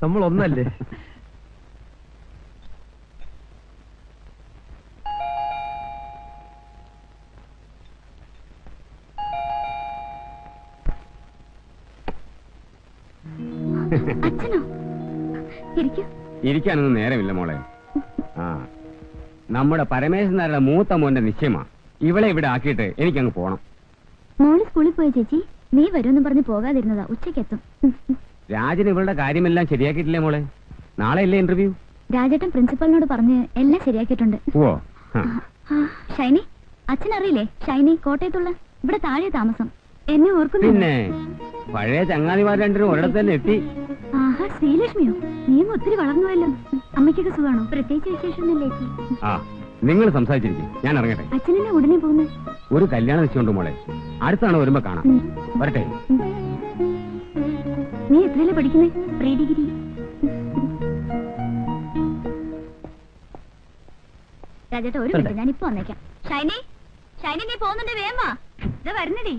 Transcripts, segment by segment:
നമ്മൾ ഒന്നല്ലേ? ഇരിക്കാനൊന്നും നേരമില്ല മോളെ. ആ, നമ്മുടെ പരമേശ്വരൻ നായരുടെ മൂത്ത മോന്റെ നിശ്ചയമാ. ഇവളെ ഇവിടെ ആക്കിയിട്ട് എനിക്കങ്ങ് പോണം. മോള് സ്കൂളിൽ പോയ ചേച്ചി, നീ വരുമെന്ന് പറഞ്ഞ് പോകാതിരുന്നതാ. ഉച്ചക്കെത്തും. രാജന് ഇവളുടെ കാര്യമെല്ലാം ശരിയാക്കിയിട്ടില്ലേ മോളെ? നാളെ അല്ലേ ഇന്റർവ്യൂ? രാജേട്ടൻ പ്രിൻസിപ്പലിനോട് പറഞ്ഞ് എല്ലാം ശരിയാക്കിയിട്ടുണ്ട്. ഓ, ഷൈനി, അച്ഛൻ അറിയില്ലേ? ഷൈനി കോട്ടയത്തുള്ള, ഇവിടെ താഴെ താമസം. എന്നെ ഓർക്കുന്നു. പിന്നെ പഴയ ചങ്ങാതിമാർ രണ്ടും ഒരിടത്ത് തന്നെ എത്തി. ആഹാ, ശ്രീലക്ഷ്മിയോ? നീയും ഒത്തിരി വളർന്നുവല്ലോ. അമ്മയ്ക്കൊക്കെ സുഖമാണോ? പ്രത്യേകിച്ച് വിശേഷമൊന്നുമില്ലേ ചേച്ചി? ആ, നിങ്ങൾ സംസാരിച്ചിരിക്കും, ഞാൻ ഇറങ്ങട്ടെ. അച്ഛനെന്നെ ഉടനെ പോകുന്നേ? ഒരു കല്യാണം വെച്ചുകൊണ്ട് മോളെ, അടുത്താണ് വരുമ്പോ കാണാം. വരട്ടെ. നീ എത്രയല്ലേ പഠിക്കുന്നേ? Pre degree. രാജേട്ടാ ഒരു മിനിറ്റ്, ഞാനിപ്പോ വന്നേക്കാം. ഷൈനി, ഷൈനി നീ പോകുന്നുണ്ട്, വേമാ ഇതാ വരണടി.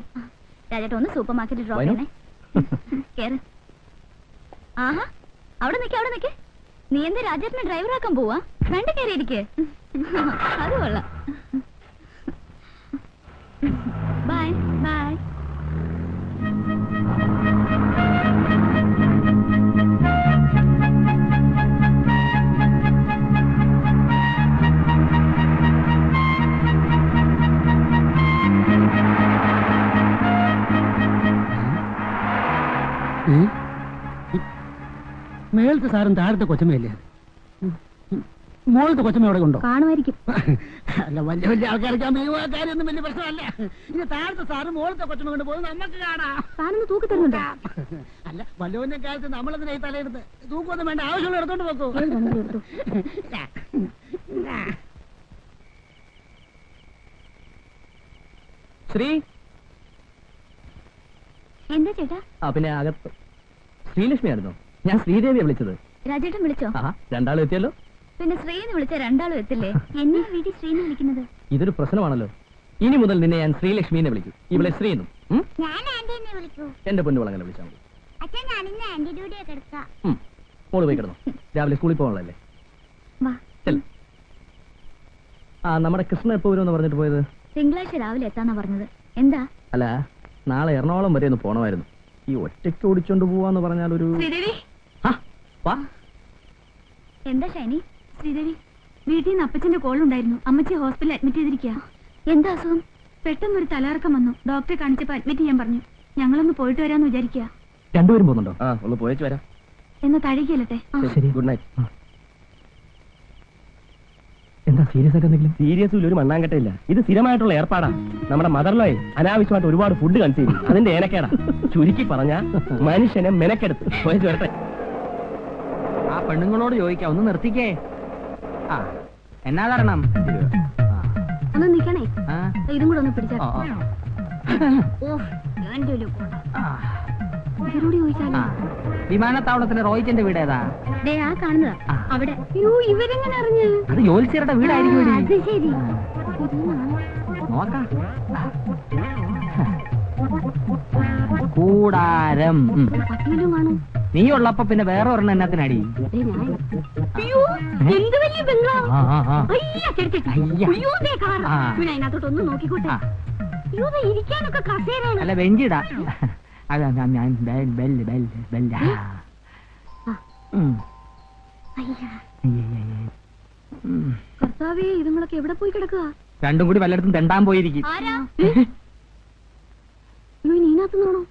രാജേട്ടാ ഒന്ന് സൂപ്പർ മാർക്കറ്റിൽ ഡ്രോപ്പ് ചെയ്യണേ. കേറ്. ആഹാ, അവിടെ നിൽക്കേ, അവിടെ നിൽക്കേ. നീ എന്താ രാജേട്ടനെ ഡ്രൈവറാക്കാൻ പോവാ? വേണ്ട, കയറിയിരിക്കേ. അത് കൊള്ളാം. Bye bye. മേളത്തെ സാറും താഴത്തെ കൊച്ചമ്മയല്ലേ? മോളത്തെ കൊച്ചമ്മ എവിടെ ഉണ്ടോ? കാണുമായിരിക്കും. അല്ല, വലിയ വലിയ ആൾക്കാർക്ക് കാര്യമൊന്നും വലിയ പ്രശ്നമല്ല. ഇത് താഴത്തെ സാറും മോളത്തെ കൊച്ചമ്മ കൊണ്ട് പോകുന്നത് നമുക്ക് കാണാം. സാറിന് തൂക്കി തരുന്നുണ്ടോ? അല്ല, വല്ലോന്റെ കാലത്ത് നമ്മളെന്തിനാ ഈ തലയെടുത്ത്? തൂക്കൊന്നും വേണ്ട, ആവശ്യമുള്ള എടുത്തോണ്ട് പോക്കോ. ശ്രീ, എന്താ ചേട്ടാ? പിന്നെ അകത്ത് ശ്രീലക്ഷ്മി ആയിരുന്നോ? ഞാൻ ശ്രീദേവിയെ വിളിച്ചത്. രാജേട്ടൻ വിളിച്ചോ? രണ്ടാളും എത്തിയല്ലോ. പിന്നെ ശ്രീന്ന് വിളിച്ച രണ്ടാളും എത്തില്ലേ? എന്നെ വീട്ടിൽ ശ്രീന്ന് വിളിക്കുന്നത് ഇതൊരു പ്രശ്നമാണല്ലോ. ഇനി മുതൽ നിന്നെ ഞാൻ ശ്രീലക്ഷ്മിനെ വിളിക്കും, ഇവളെ ശ്രീന്നും. എന്റെ പൊന്നു അങ്ങനെ വിളിച്ചാൽ മതി. മോള് പോയി കിടന്നു, രാവിലെ സ്കൂളിൽ പോകാനുള്ളല്ലേ? ആ, നമ്മുടെ കൃഷ്ണൻ എപ്പോ വരുമെന്ന് പറഞ്ഞിട്ട് പോയത്? തിങ്കളാഴ്ച രാവിലെ എത്താന്നാ പറഞ്ഞത്. എന്താ? അല്ല, നാളെ എറണാകുളം വരെ ഒന്ന് പോണമായിരുന്നു. ഈ ഒറ്റയ്ക്ക് ഓടിച്ചോണ്ട് പോവാന്ന് പറഞ്ഞാൽ ഒരു... എന്താ ഷൈനി? ശ്രീദേവി, വീട്ടിൽ നിന്ന് അപ്പച്ചന്റെ കോളുണ്ടായിരുന്നു. അമ്മച്ചി ഹോസ്പിറ്റലിൽ അഡ്മിറ്റ് ചെയ്തിരിക്കുക. എന്താ അസുഖം? പെട്ടെന്നൊരു തലകറക്കം വന്നു. ഡോക്ടറെ കാണിച്ചപ്പോ അഡ്മിറ്റ് ചെയ്യാൻ പറഞ്ഞു. ഞങ്ങളൊന്ന് പോയിട്ട് വരാന്ന് വിചാരിക്കുക. രണ്ടുപേരും പോകുന്നുണ്ടോ? ഒന്ന് പോയിച്ച് വരാം. എന്ന് തഴകിയല്ലേ? Good night. എന്താ സീരിയസ് ആയിട്ട് എന്തെങ്കിലും? സീരിയസ് ഒരു മണ്ണാങ്കട്ടയില്ല. ഇത് സ്ഥിരമായിട്ടുള്ള ഏർപ്പാടാ. നമ്മുടെ മദർലോയെ അനാവശ്യമായിട്ട് ഒരുപാട് ഫുഡ് കൺസ്യൂം ചെയ്യും. അതിന്റെ ഏനക്കേടാ. ചുരുക്കി പറഞ്ഞ മനുഷ്യനെ മെനക്കെടുത്ത് പോയിച്ച് വരട്ടെ. ആ പെണ്ണുങ്ങളോട് ചോദിക്കാം, ഒന്ന് നിർത്തിക്കേ. ആ, എന്നാ കാരണം? ഒന്ന് നിക്കണേ, ഇതും കൂടെ ഒന്ന് പിടിച്ചാ. വിമാനത്താവളത്തിലെ റോയിച്ചന്റെ വീട് ഏതാ? ആ കാണുന്നതാ അവിടെ. ഇവരെങ്ങനെ അറിഞ്ഞു? അത് ജോലിച്ചേരുടെ വീടായിരിക്കും. അത് ശരി, നോക്കാം. കൂടാരം. നീ ഉള്ളപ്പോ പിന്നെ വേറെ ഒരെണ്ണം എന്നത്തിനടി? അല്ല, ബെഞ്ചിടാ. കർത്താവേ, ഇതുങ്ങളൊക്കെ എവിടെ പോയി കിടക്കുക? രണ്ടും കൂടി വല്ലയിടത്തും തെണ്ടാൻ പോയിരിക്കും. നീനകത്തുനിന്നാണോ?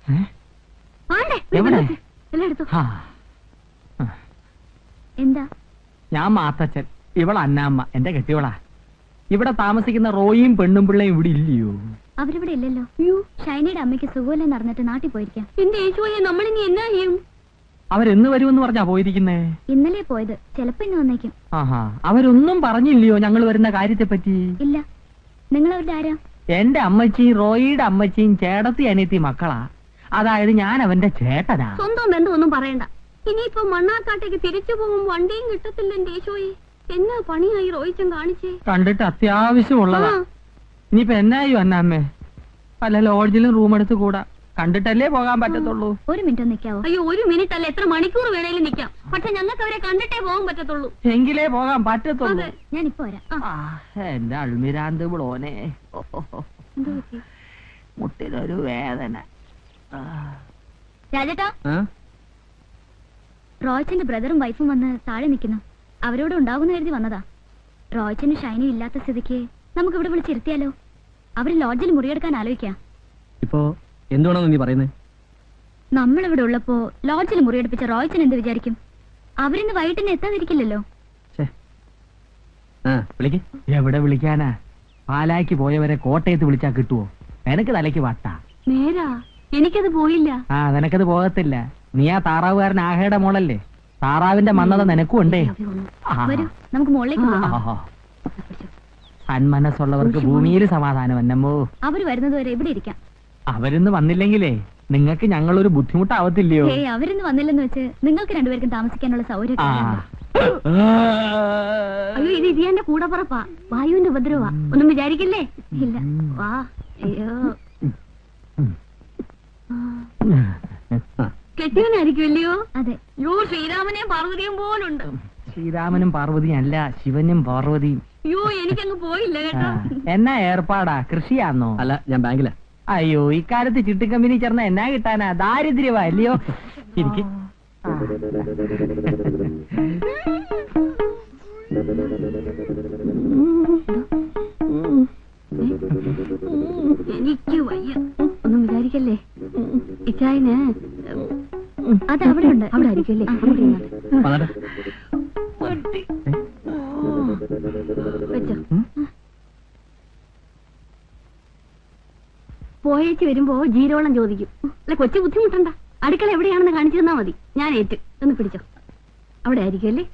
എന്താ? ഞാൻ മാത്തച്ഛൻ, ഇവൾ അന്നാമ്മ, എന്റെ കെട്ടിയോളാ. ഇവിടെ താമസിക്കുന്ന റോയും പെണ്ണും പിള്ളയും ഇവിടെ ഇല്ലയോ? അവരിവിടെ ഇല്ലല്ലോ. ഷൈനിയുടെ അമ്മയ്ക്ക് സുഖമില്ലെന്ന് അറിഞ്ഞിട്ട് നാട്ടിൽ പോയിരിക്കാം. എന്റെ യേശുവേ, നമ്മളിനി എന്നാ ചെയ്യും? അവരെന്ന് വരുമെന്ന് പറഞ്ഞാ പോയിരിക്കുന്നേ? ഇന്നലെ പോയത്, ചിലപ്പോ ഇന്ന് വന്നേക്കും. ആഹാ, അവരൊന്നും പറഞ്ഞില്ലയോ ഞങ്ങൾ വരുന്ന കാര്യത്തെ പറ്റി? ഇല്ല. നിങ്ങൾ അവരുടെ ആരാ? എന്റെ അമ്മച്ചിയും റോയിയുടെ അമ്മച്ചിയും ചേട്ടത്തി അനിയത്തി മക്കളാ. അതായത് ഞാൻ അവന്റെ ചേട്ടനാ. സ്വന്തം ബന്ധമൊന്നും പറയണ്ട. ഇനിയിപ്പോ മണ്ണാർക്കാട്ടേക്ക് തിരിച്ചു പോകും വണ്ടിയും കിട്ടത്തില്ല. എന്റെ യേശോയെ, എന്നാ പണിയായി റോയിച്ചൻ കാണിച്ചേ? കണ്ടിട്ട് അത്യാവശ്യമുള്ളതാ. ഇനിയിപ്പോ എന്നായോ അന്നാമ്മേ? പല ലോഡ്ജിലും റൂം എടുത്ത് കൂടാ, കണ്ടിട്ടല്ലേ പോകാൻ പറ്റത്തുള്ളൂ. ഒരു മിനിറ്റ് ഒന്ന് നിൽക്കാവോ? അയ്യോ, 1 മിനിറ്റ് അല്ല, എത്ര മണിക്കൂർ വേണേലും നിൽക്കാം. പക്ഷെ ഞങ്ങൾക്ക് അവരെ കണ്ടിട്ടേ പോകാൻ പറ്റത്തുള്ളൂ. എങ്കിലേ പോകാൻ പറ്റത്തുള്ളൂ. ഞാൻ ഇപ്പൊ വരാം. എന്റെ അൾമിരാന്ത് ബ്ലോനെ, മുട്ടിനൊരു വേദന. രാജേട്ടാ, റോയ്ച്ചന്റെ ബ്രദറും വൈഫും വന്ന് താഴെ നിൽക്കുന്നു. അവരോട് ഉണ്ടാകുന്ന കരുതി വന്നതാ. റോയ്ച്ചന് ഷൈനി ഇല്ലാത്ത സ്ഥിതിക്ക് നമുക്ക് ഇവിടെ വിളിച്ചിരുത്തിയാലോ? അവര് ലോഡ്ജിൽ മുറിയെടുക്കാൻ ആലോചിക്കാം. ഇപ്പോ എന്തുകൊണ്ടാണ് നീ പറയുന്നത്? നമ്മളിവിടെ ഉള്ളപ്പോ ലോഡ്ജിൽ മുറിയെടുപ്പിച്ച റോയ്ച്ചൻ എന്ത് വിചാരിക്കും? അവരിന്ന് വൈകിട്ടിന് എത്താതിരിക്കില്ലല്ലോ. എവിടെ വിളിക്കാനാ? പാലായ്ക്ക് പോയവരെ കോട്ടയത്ത് വിളിച്ചാ കിട്ടുവോ? എനക്ക് തലയ്ക്ക് വട്ടാ. നേരാ, എനിക്കത് പോയില്ല. നിനക്കത് പോകത്തില്ല. നീ ആ താറാവുകാരൻ ആഹയുടെ മോളല്ലേ? താറാവിന്റെ മന്നത നിനക്കും ഉണ്ടേ. വരൂ, നമുക്ക് മുകളിലേക്ക് പോകാം. സന്മനസ്സുള്ളവർക്ക് ഭൂമിയിൽ സമാധാനം എന്നമ്മോ. അവര് വരുന്നത് വരെ ഇവിടെ ഇരിക്കാം. അവരിന്ന് വന്നില്ലെങ്കിലേ നിങ്ങൾക്ക് ഞങ്ങളൊരു ബുദ്ധിമുട്ടാവത്തില്ലയോ? അവരിന്ന് വന്നില്ലെന്ന് വെച്ച് നിങ്ങൾക്ക് രണ്ടുപേർക്കും താമസിക്കാനുള്ള സൗകര്യം. അയ്യോ, ഇത് ഇതിയാന്റെ കൂടപ്പുറപ്പാ. വായുവിന്റെ ഉപദ്രവാ. ഒന്നും വിചാരിക്കില്ലേ? ഇല്ല. വാ. അയ്യോ, കെട്ടിയവനായിരിക്കുമല്ലയോ? അതെ. യോ, ശ്രീരാമനെയും പാർവതിയും പോലുണ്ട്. ശ്രീരാമനും പാർവതിയും അല്ല, ശിവനും പാർവതിയും. അയ്യോ, എനിക്കങ്ങ് പോയില്ല കേട്ടോ. എന്നാ ഏർപ്പാടാ? കൃഷിയാന്നോ? അല്ല, ഞാൻ ബാങ്കിലാ. അയ്യോ, ഇക്കാലത്ത് ചിട്ടിക്കമ്പനി ചേർന്ന എന്നാ കിട്ടാനാ? ദാരിദ്ര്യവാ അല്ലയോ? എനിക്ക് എനിക്ക് വയ്യ. ഒന്നും വിചാരിക്കല്ലേ. ഇച്ചായന് അത് അവിടെ ഉണ്ട്. അവിടെ ആയിരിക്കുമല്ലേ? വെച്ചോ. പോയേച്ച് വരുമ്പോ ജീരോളം ചോദിക്കും. അല്ല, കൊച്ചു ബുദ്ധിമുട്ടണ്ട. അടുക്കള എവിടെയാണെന്ന് കാണിച്ചു തന്നാ മതി. ഞാൻ ഏറ്റ്. ഒന്ന് പിടിച്ചോ. അവിടെ ആയിരിക്കുമല്ലേ?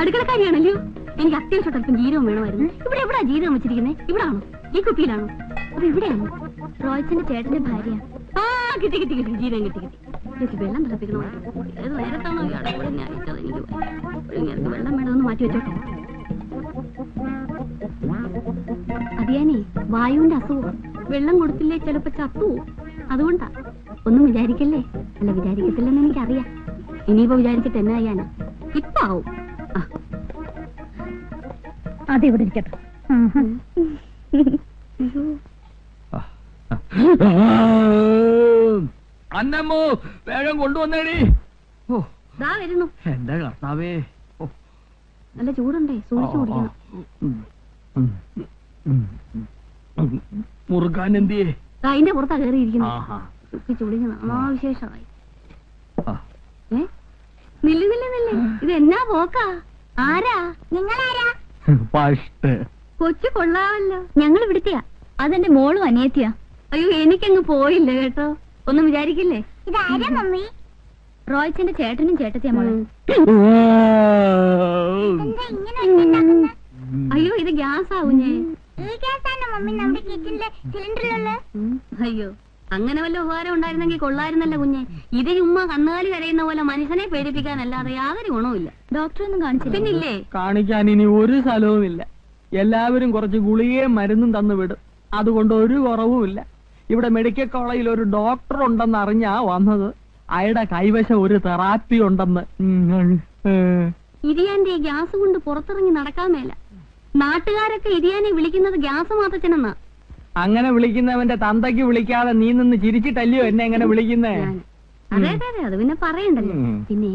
അടുക്കളക്കാരിയാണല്ലോ. എനിക്ക് അത്യാവശ്യം അല്പം ജീരകം വേണമായിരുന്നു. ഇവിടെ എവിടാ ജീരകം വെച്ചിരിക്കുന്നത്? ഇവിടാണോ? ഈ കുപ്പിയിലാണോ? അത് ഇവിടെയാണോ? റോയ്ച്ചന്റെ ചേട്ടന്റെ ഭാര്യ. കിട്ടി കിട്ടി കിട്ടി. ജീരകം കിട്ടി കിട്ടി. എനിക്ക് വെള്ളം തിളപ്പിക്കണോ? ഏത് നേരത്താണോ ഇയാളെ ഇവിടെ ഞാൻ ഇട്ടത്? എനിക്ക് വെള്ളം വേണമെന്ന് മാറ്റി വെച്ചോട്ടെ. അതിയാനേ, വായുവിന്റെ അസുഖം. വെള്ളം കൊടുത്തില്ലേ ചിലപ്പോ ചത്തുവോ. അതുകൊണ്ടാ. ഒന്നും വിചാരിക്കല്ലേ. അല്ല, വിചാരിക്കത്തില്ലെന്ന് എനിക്കറിയാം. ഇനിയിപ്പോ വിചാരിച്ചിട്ട് എന്നാ ചെയ്യാനാ? ഇപ്പൊ ആവും. അതിവിടെ ഇരിക്കട്ടെ. അന്നമ്മോ, വേഗം കൊണ്ടുവന്നേടി. ദാ വരുന്നു. എന്റെ കർത്താവേ, നല്ല ചൂടുണ്ടേ, സൂക്ഷിച്ചു കുടിക്കണം. മുറുക്കാൻ എന്തിയേ? അതിന്റെ പുറത്താ കയറിയിരിക്കുന്നു. സൂക്ഷിച്ചു കുടിക്കണം. വിശേഷമായി. നില്ല് നില്ല് നില്ല്. ഇത് എന്നാ പോക്കാ? ആരാ? നിങ്ങളാരാ? കൊച്ചു കൊള്ളാമല്ലോ. ഞങ്ങൾ ഇവിടുത്തെയാ. അതെന്റെ മോളും അനിയത്തിയാ. അയ്യോ, എനിക്കങ്ങ് പോയില്ല കേട്ടോ. ഒന്നും വിചാരിക്കില്ലേ. ഇതാരാ മമ്മി? റോയ്ച്ചന്റെ ചേട്ടനും ചേട്ടത്തിയാ മോളെ. അയ്യോ, ഇത് ഗ്യാസ് ആവുന്നേ. അയ്യോ, അങ്ങനെ വല്ല ഉപകാരം ഉണ്ടായിരുന്നെങ്കിൽ കൊള്ളായിരുന്നല്ലോ കുഞ്ഞെ. ഇത് ചുമ്മാ കന്നുകാലി കരയുന്ന പോലെ മനുഷ്യനെ പേടിപ്പിക്കാനല്ലാതെ യാതൊരു ഗുണവുമില്ല. ഡോക്ടറൊന്നും കാണിച്ചില്ല. പിന്നില്ലേ, കാണിക്കാൻ ഇനി ഒരു സ്ഥലവുമില്ല. എല്ലാവരും കുറച്ച് ഗുളികയും മരുന്നും തന്നു വിടും. അതുകൊണ്ട് ഒരു കുറവുമില്ല. ഇവിടെ മെഡിക്കൽ കോളേജിൽ ഒരു ഡോക്ടർ ഉണ്ടെന്ന് അറിഞ്ഞാ വന്നത്. അയാളുടെ കൈവശം ഒരു തെറാപ്പി ഉണ്ടെന്ന്. ഇരിയാന്റെ ഗ്യാസ് കൊണ്ട് പുറത്തിറങ്ങി നടക്കാൻ മേല. നാട്ടുകാരൊക്കെ ഇരിയാനെ വിളിക്കുന്നത് ഗ്യാസ് മാത്തച്ഛനെന്നാ. അങ്ങനെ വിളിക്കുന്നവന്റെ തന്തയ്ക്ക് വിളിക്കാതെ നീ നിന്ന് ചിരിച്ചിട്ടല്ലയോ എന്നെ എങ്ങനെ വിളിക്കുന്നേ? അതെ അതെ അതെ, അത് പിന്നെ പറയണ്ടല്ലോ. പിന്നെ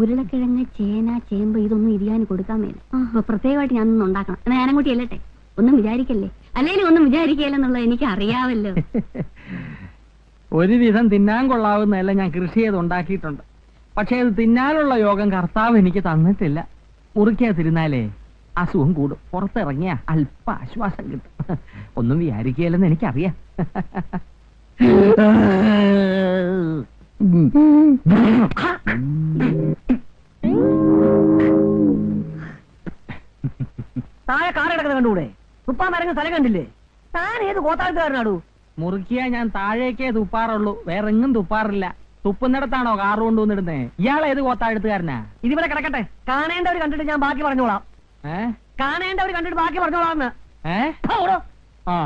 ഉരുളക്കിഴങ്ങ്, ചേന, ചേമ്പ് ഇതൊന്നും ഇരിയാന് കൊടുക്കാൻ മേല. അപ്പൊ പ്രത്യേകമായിട്ട് ഞാനൊന്നും ഉണ്ടാക്കണം. എന്നാ ഞാനും കൂട്ടി അല്ലട്ടെ. ഒന്നും വിചാരിക്കല്ലേ. അല്ലേലും ഒന്നും വിചാരിക്കല്ലെന്നുള്ളത് എനിക്ക് അറിയാവല്ലോ. ഒരുവിധം തിന്നാൻ കൊള്ളാവുന്നതല്ല ഞാൻ കൃഷി ചെയ്ത് ഉണ്ടാക്കിയിട്ടുണ്ട്. പക്ഷെ അത് തിന്നാനുള്ള യോഗം കർത്താവ് എനിക്ക് തന്നിട്ടില്ല. മുറിക്കാതിരുന്നാലേ അസുഖം കൂടും. പുറത്തിറങ്ങിയ അല്പ ആശ്വാസം കിട്ടും. ഒന്നും വിചാരിക്കുകയല്ലെന്ന് എനിക്കറിയാം. താഴെ കാർ കിടക്കുന്നത് കണ്ടുകൂടെ? തുപ്പാൻ മരങ്ങ് സ്ഥലം കണ്ടില്ലേ? താൻ ഏത് കോത്താഴ്ത്തുകാരനാടു? മുറുക്കിയ ഞാൻ താഴേക്കേ തുപ്പാറുള്ളൂ, വേറെ എങ്ങും തുപ്പാറില്ല. തുപ്പുന്നിടത്താണോ കാറ് കൊണ്ടുവന്നിടുന്നേ? ഇയാളെ ഏത് കോത്താഴ്ത്തുകാരനാ? ഇതിവിടെ കിടക്കട്ടെ. കാണേണ്ടവർ കണ്ടിട്ട് ഞാൻ ബാക്കി പറഞ്ഞോളാം. കാണേണ്ടവർ കണ്ടിട്ട് ബാക്കി പറഞ്ഞോളാം. ആ